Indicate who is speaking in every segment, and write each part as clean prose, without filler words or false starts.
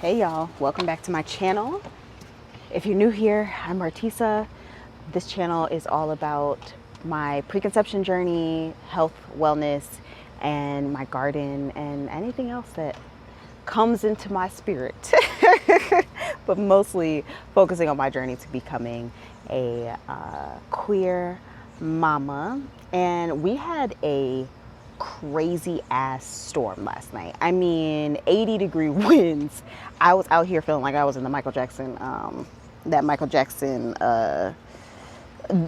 Speaker 1: Hey y'all, welcome back to my channel. If you're new here, I'm Tissa. This channel is all about my preconception journey, health, wellness, and my garden, and anything else that comes into my spirit. But mostly focusing on my journey to becoming a queer mama. And we had a crazy ass storm last night. I mean, 80-degree winds. I was out here feeling like I was in the Michael Jackson, that Michael Jackson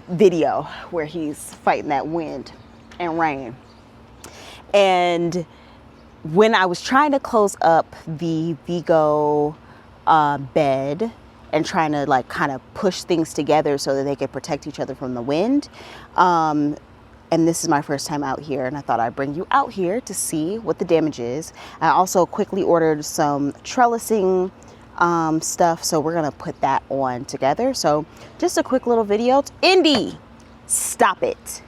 Speaker 1: video where he's fighting that wind and rain. And when I was trying to close up the Vigo bed and trying to like kind of push things together so that they could protect each other from the wind, and this is my first time out here, and I thought I'd bring you out here to see what the damage is. I also quickly ordered some trellising stuff, so we're gonna put that on together. So just a quick little video. Indy, stop it.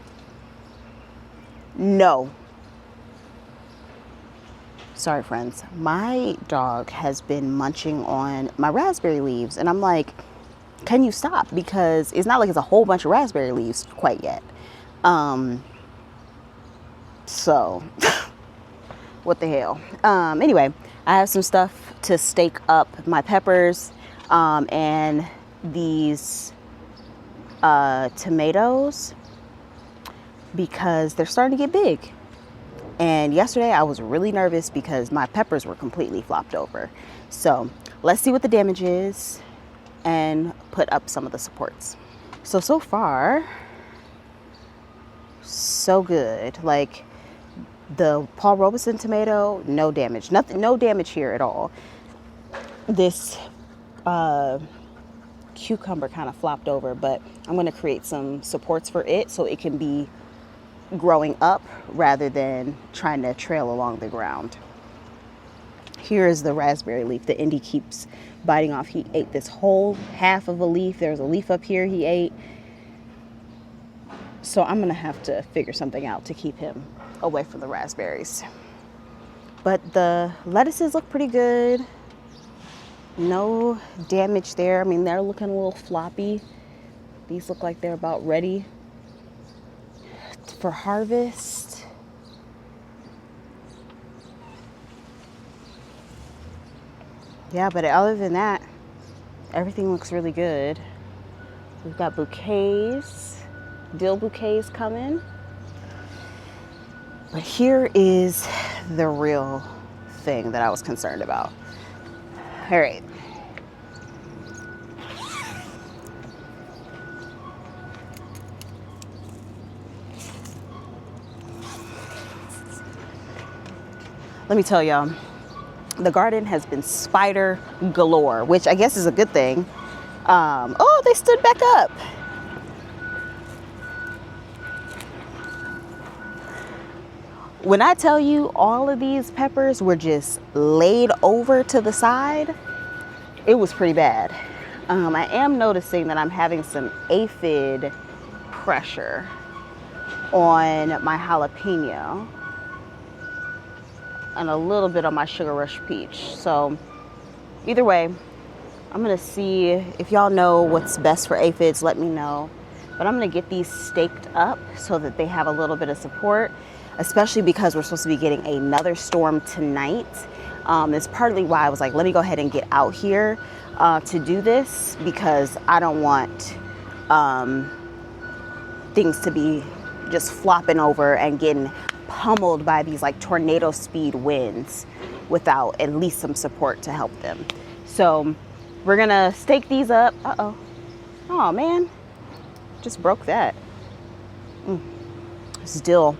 Speaker 1: No. Sorry, friends. My dog has been munching on my raspberry leaves, and I'm like, can you stop? Because it's not like it's a whole bunch of raspberry leaves quite yet. So what the hell? Anyway, I have some stuff to stake up my peppers, and these, tomatoes, because they're starting to get big. And yesterday I was really nervous because my peppers were completely flopped over. So let's see what the damage is and put up some of the supports. So far, so good. Like the Paul Robeson tomato, no damage. Nothing, no damage here at all. This cucumber kind of flopped over, but I'm going to create some supports for it so it can be growing up rather than trying to trail along the ground. Here is the raspberry leaf that Indy keeps biting off. He ate this whole half of a leaf. There's a leaf up here he ate. So I'm gonna have to figure something out to keep him away from the raspberries. But the lettuces look pretty good. No damage there. I mean, they're looking a little floppy. These look like they're about ready for harvest. Yeah, but other than that, everything looks really good. We've got bouquets, dill bouquets coming. But here is the real thing that I was concerned about. All right. Let me tell y'all, the garden has been spider galore, which I guess is a good thing. Oh, they stood back up. When I tell you all of these peppers were just laid over to the side, it was pretty bad. I am noticing that I'm having some aphid pressure on my jalapeno and a little bit on my sugar rush peach. So either way, I'm gonna see if y'all know what's best for aphids, let me know. But I'm gonna get these staked up so that they have a little bit of support, especially because we're supposed to be getting another storm tonight. It's partly why I was like, let me go ahead and get out here to do this, because I don't want things to be just flopping over and getting pummeled by these like tornado speed winds without at least some support to help them. So we're gonna stake these up. Oh man, just broke that. This dill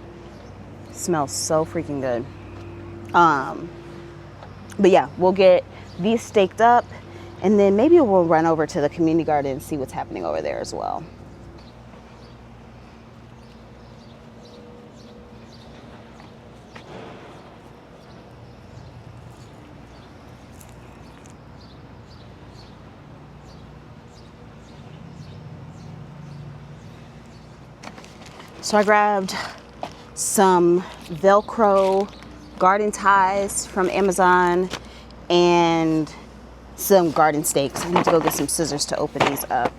Speaker 1: smells so freaking good. But yeah, we'll get these staked up, and then maybe we'll run over to the community garden and see what's happening over there as well. So I grabbed some Velcro garden ties from Amazon and some garden stakes. I need to go get some scissors to open these up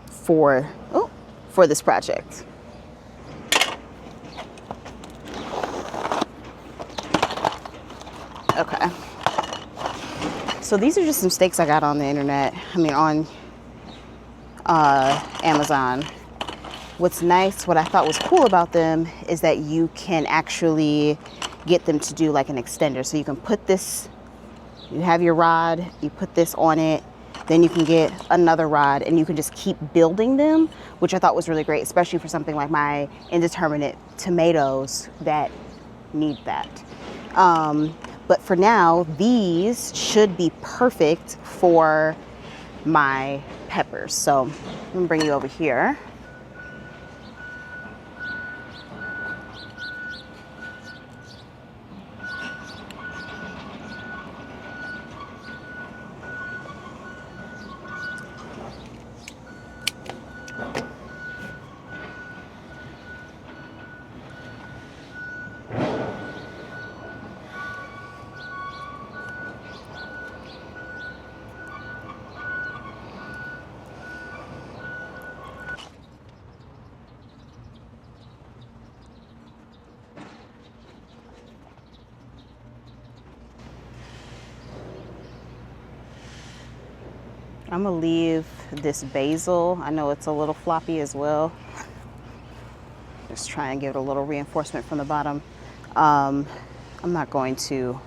Speaker 1: for this project. Okay. So these are just some stakes I got on the internet. I mean, on Amazon. What's nice, what I thought was cool about them is that you can actually get them to do like an extender. So you can put this, you have your rod, you put this on it, then you can get another rod and you can just keep building them, which I thought was really great, especially for something like my indeterminate tomatoes that need that. But for now, these should be perfect for my peppers. So I'm gonna bring you over here. I'm gonna leave this basil. I know it's a little floppy as well. Just try and give it a little reinforcement from the bottom. I'm not going to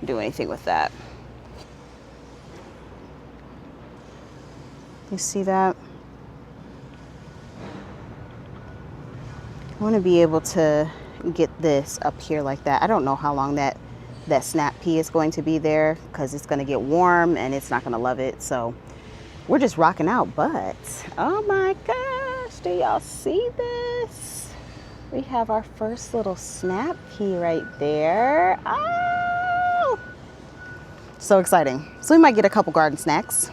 Speaker 1: do anything with that. You see that? I want to be able to get this up here like that. I don't know how long that snap pea is going to be there because it's going to get warm and it's not going to love it. So we're just rocking out. But oh my gosh, do y'all see this? We have our first little snap pea right there. Oh, so exciting. So we might get a couple garden snacks.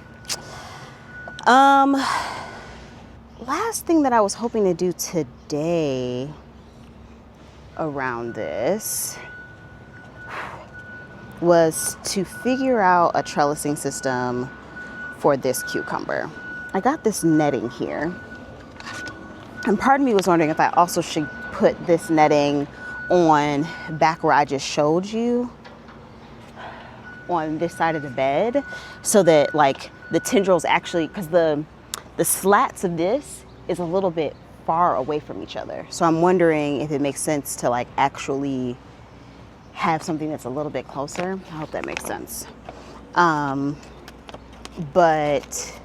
Speaker 1: Last thing that I was hoping to do today around this was to figure out a trellising system for this cucumber. I got this netting here, and part of me was wondering if I also should put this netting on back where I just showed you on this side of the bed, so that like the tendrils actually, because the slats of this is a little bit far away from each other. So I'm wondering if it makes sense to like actually have something that's a little bit closer. I hope that makes sense. But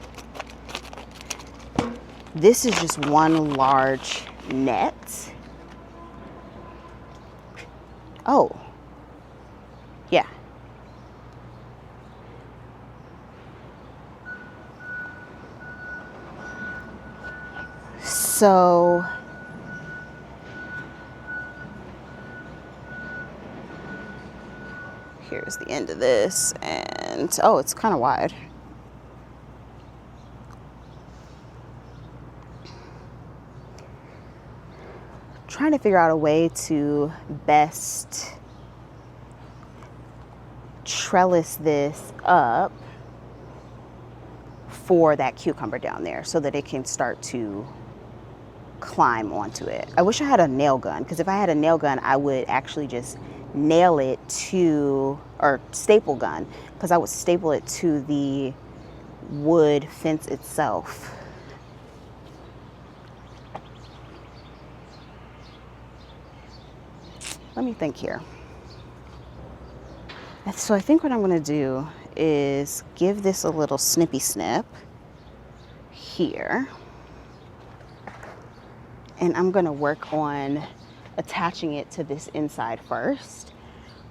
Speaker 1: this is just one large net. Oh, yeah. So here's the end of this, and oh, it's kind of wide. Trying to figure out a way to best trellis this up for that cucumber down there so that it can start to climb onto it. I wish I had a nail gun, because if I had a nail gun, I would actually just nail it to, or staple gun, because I would staple it to the wood fence itself. Let me think here. So I think what I'm going to do is give this a little snippy snip here. And I'm going to work on attaching it to this inside first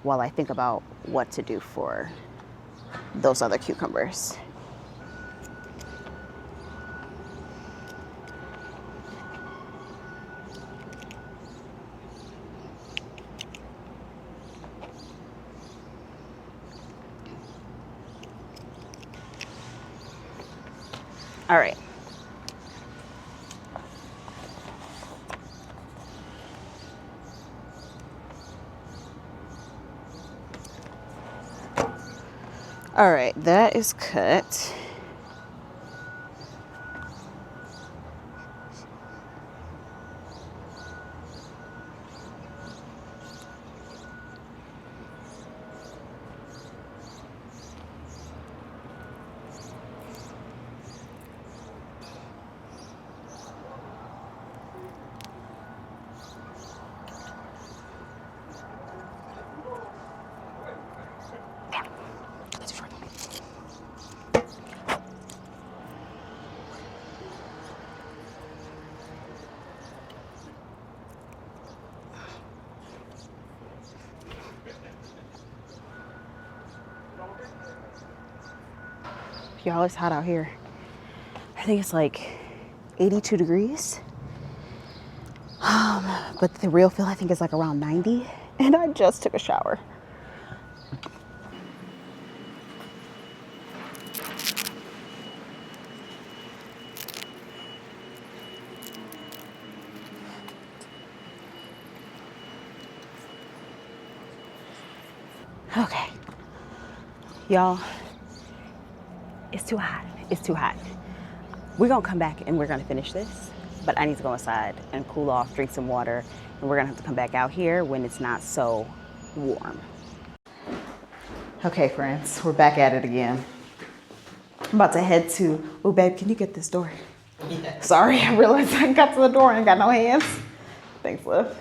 Speaker 1: while I think about what to do for those other cucumbers. All right. All right, that is cut. Y'all, it's hot out here. I think it's like 82 degrees. But the real feel, I think, is like around 90. And I just took a shower. Okay. Y'all, it's too hot. It's too hot. We're gonna come back and we're gonna finish this, but I need to go inside and cool off, drink some water, and we're gonna have to come back out here when it's not so warm. Okay, friends, we're back at it again. I'm about to head to, oh babe, can you get this door? Yeah. Sorry, I realized I got to the door and got no hands. Thanks, love.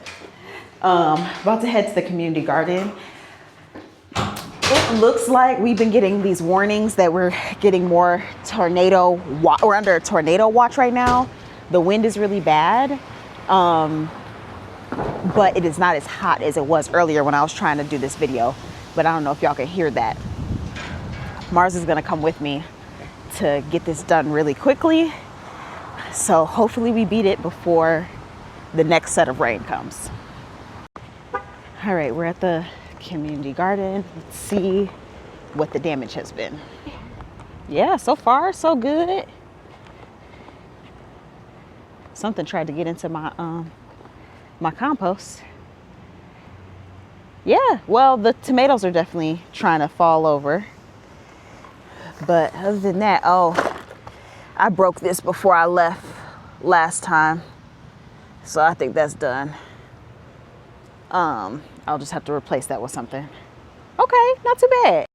Speaker 1: About to head to the community garden. It looks like we've been getting these warnings that we're getting more tornado. We're under a tornado watch right now. The wind is really bad, but it is not as hot as it was earlier when I was trying to do this video. But I don't know if y'all can hear that. Mars is gonna come with me to get this done really quickly. So hopefully we beat it before the next set of rain comes. All right, we're at the community garden. Let's see what the damage has been. Yeah, so far so good. Something tried to get into my my compost. Yeah, well, the tomatoes are definitely trying to fall over. But other than that, oh, I broke this before I left last time. So I think that's done. I'll just have to replace that with something. Okay, not too bad.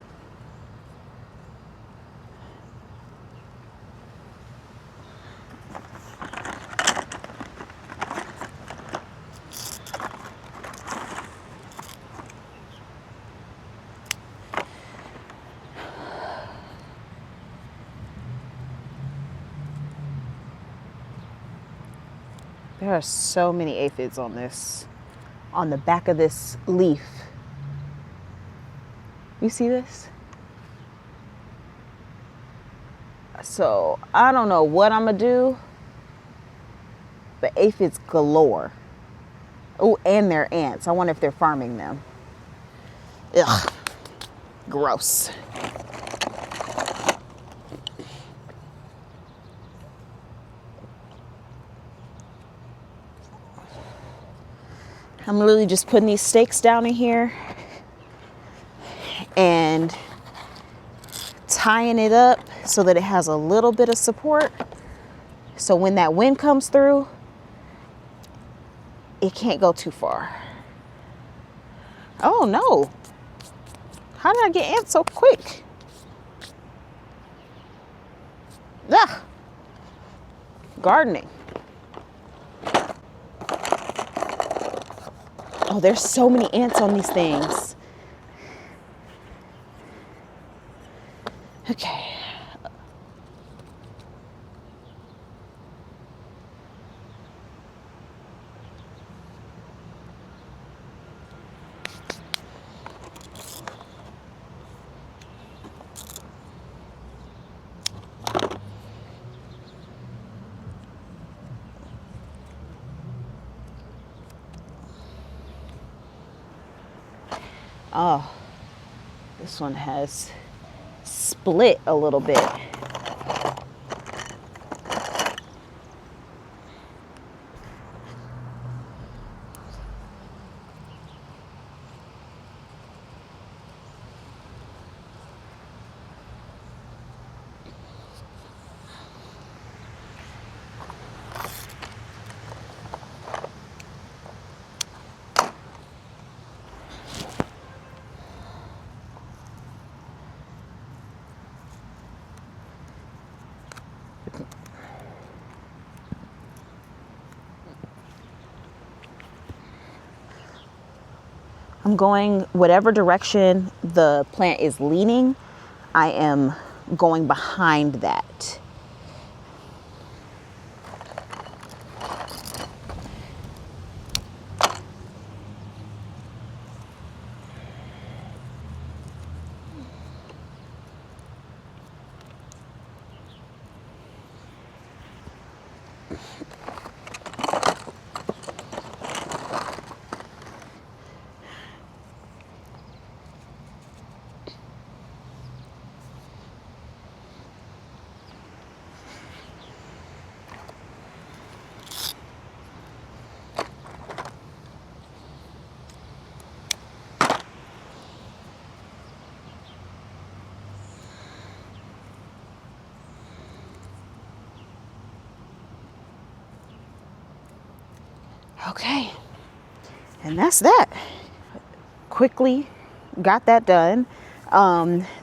Speaker 1: There are so many aphids on this, on the back of this leaf. You see this? So I don't know what I'm gonna do, but aphids galore. Oh, and they're ants. I wonder if they're farming them. Ugh, gross. I'm literally just putting these stakes down in here and tying it up so that it has a little bit of support. So when that wind comes through, it can't go too far. Oh no. How did I get ants so quick? Ugh. Gardening. Oh, there's so many ants on these things. Okay. Oh, this one has split a little bit. I'm going whatever direction the plant is leaning, I am going behind that. Okay, and that's that. Quickly got that done.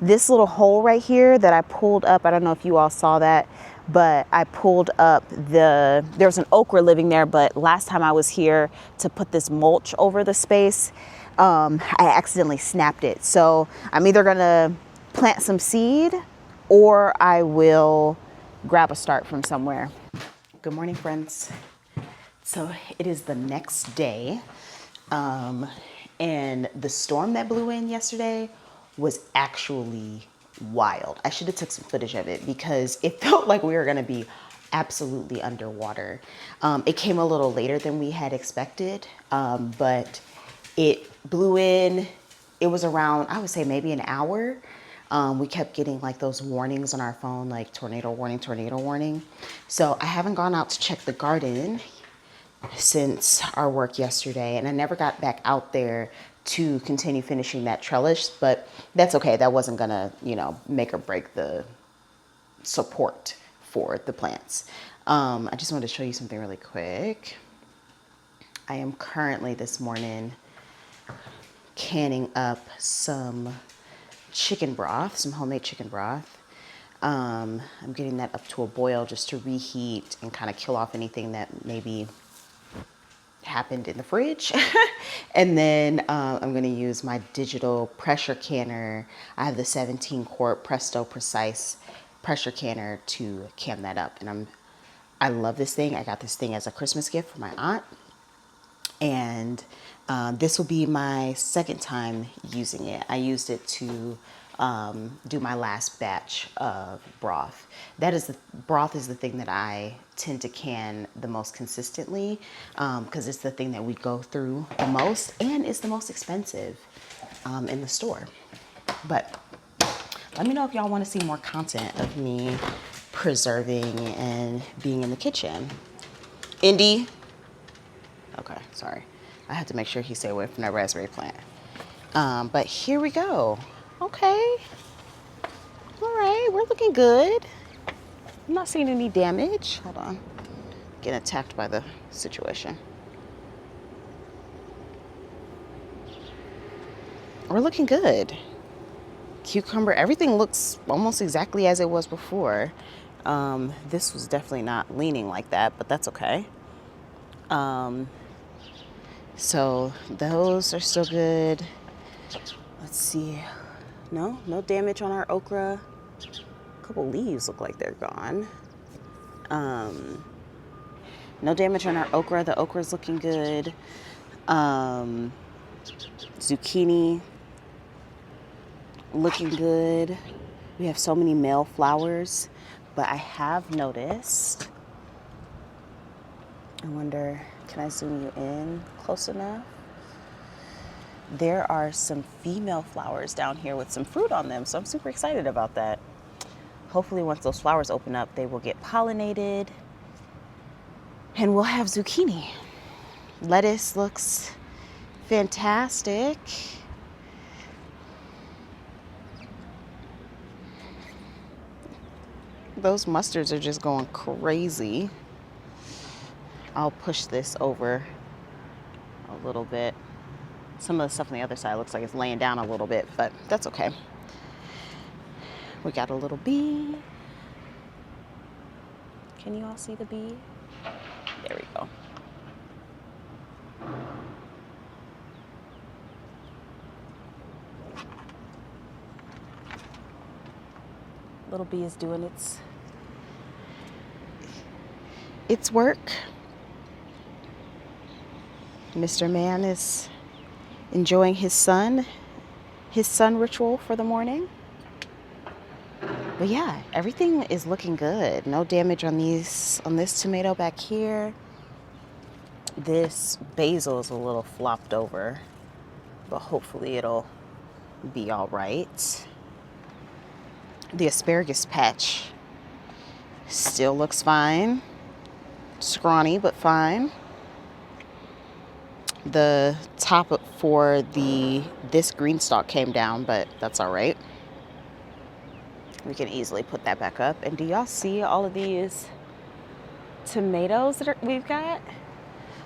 Speaker 1: This little hole right here that I pulled up, I don't know if you all saw that, but I pulled up there's an okra living there, but last time I was here to put this mulch over the space, I accidentally snapped it. So I'm either gonna plant some seed or I will grab a start from somewhere. Good morning, friends. So it is the next day, and the storm that blew in yesterday was actually wild. I should have took some footage of it because it felt like we were gonna be absolutely underwater. It came a little later than we had expected, but it blew in. It was around, I would say maybe an hour. We kept getting like those warnings on our phone, like tornado warning, tornado warning. So I haven't gone out to check the garden since our work yesterday, and I never got back out there to continue finishing that trellis, but that's okay. That wasn't gonna, make or break the support for the plants. I just wanted to show you something really quick. I am currently this morning canning up some chicken broth, some homemade chicken broth. I'm getting that up to a boil just to reheat and kind of kill off anything that maybe happened in the fridge. And then I'm going to use my digital pressure canner. I have the 17 quart Presto Precise pressure canner to can that up. And I love this thing. I got this thing as a Christmas gift for my aunt. And this will be my second time using it. I used it to do my last batch of broth. Broth is the thing that I tend to can the most consistently, because it's the thing that we go through the most, and it's the most expensive in the store. But let me know if y'all want to see more content of me preserving and being in the kitchen. Indy. Okay, sorry. I had to make sure he stayed away from that raspberry plant. But here we go. Okay. All right, we're looking good. I'm not seeing any damage. Hold on. Getting attacked by the situation. We're looking good. Cucumber, everything looks almost exactly as it was before. This was definitely not leaning like that, but that's okay. So those are still good. Let's see. No damage on our okra. A couple leaves look like they're gone. No damage on our okra. The okra's looking good. Zucchini looking good. We have so many male flowers, but I have noticed, I wonder, can I zoom you in close enough? There are some female flowers down here with some fruit on them, so I'm super excited about that. Hopefully once those flowers open up, they will get pollinated and we'll have zucchini. Lettuce looks fantastic. Those mustards are just going crazy. I'll push this over a little bit. Some of the stuff on the other side looks like it's laying down a little bit, but that's okay. We got a little bee. Can you all see the bee? There we go. Little bee is doing its work. Mr. Man is enjoying his sun ritual for the morning. But yeah, everything is looking good. No damage on this tomato back here. This basil is a little flopped over, but hopefully it'll be all right. The asparagus patch still looks fine. Scrawny, but fine. The top for this green stalk came down, but that's all right. We can easily put that back up. And do y'all see all of these tomatoes that we've got?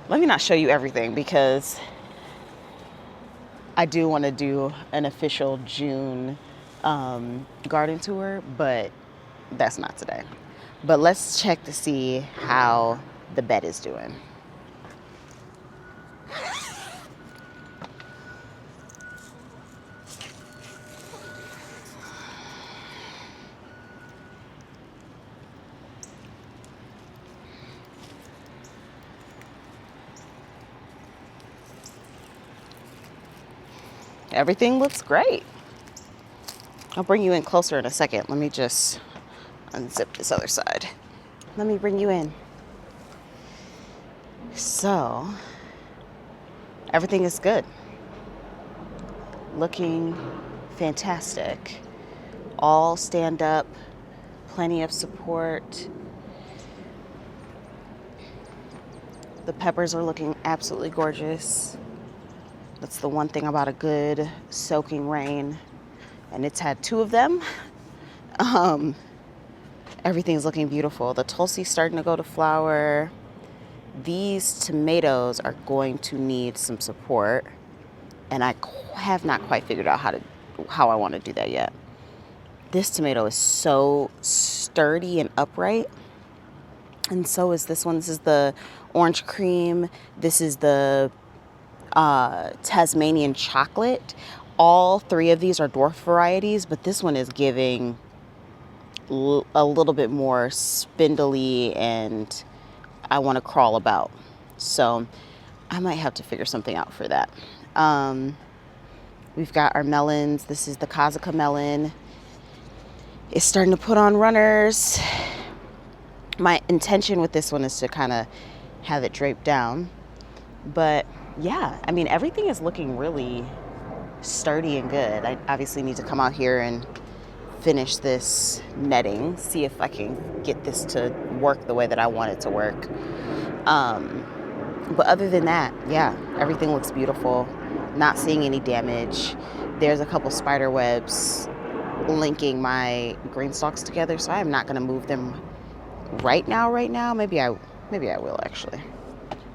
Speaker 1: Let me not show you everything because I do want to do an official June garden tour, but that's not today. But let's check to see how the bed is doing. Everything looks great. I'll bring you in closer in a second. Let me just unzip this other side. Let me bring you in. So, everything is good. Looking fantastic. All stand up, plenty of support. The peppers are looking absolutely gorgeous. That's the one thing about a good soaking rain, and it's had 2 of them. Everything's looking beautiful. The Tulsi's starting to go to flower. These tomatoes are going to need some support, and I have not quite figured out how I want to do that yet. This tomato is so sturdy and upright, and so is this one. This is the orange cream. This is the Tasmanian chocolate. All 3 of these are dwarf varieties, but this one is giving a little bit more spindly, and I want to crawl about. So I might have to figure something out for that. We've got our melons. This is the Kazuka melon. It's starting to put on runners. My intention with this one is to kind of have it draped down. But yeah, I mean, everything is looking really sturdy and good. I obviously need to come out here and finish this netting, see if I can get this to work the way that I want it to work. But other than that, yeah, everything looks beautiful. Not seeing any damage. There's a couple spider webs linking my green stalks together, so I am not going to move them right now. Maybe I will actually.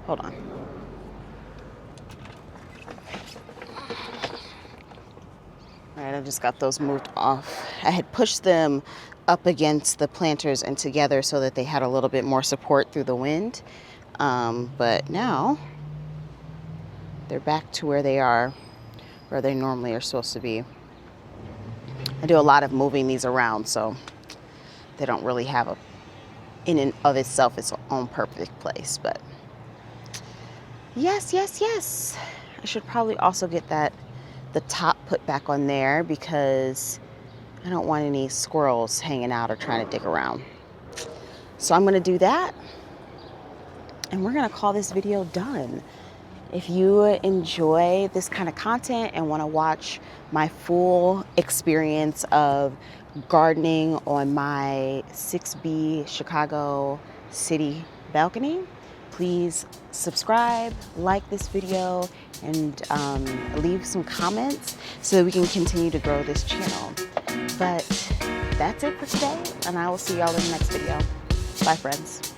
Speaker 1: Hold on. All right, I just got those moved off. I had pushed them up against the planters and together so that they had a little bit more support through the wind. But now they're back to where they normally are supposed to be. I do a lot of moving these around, so they don't really have in and of itself its own perfect place. But yes. I should probably also get the top put back on there because I don't want any squirrels hanging out or trying to dig around. So I'm going to do that, and we're going to call this video done. If you enjoy this kind of content and want to watch my full experience of gardening on my 6B Chicago city balcony, please subscribe, like this video, and leave some comments so that we can continue to grow this channel. But that's it for today, and I will see y'all in the next video. Bye, friends.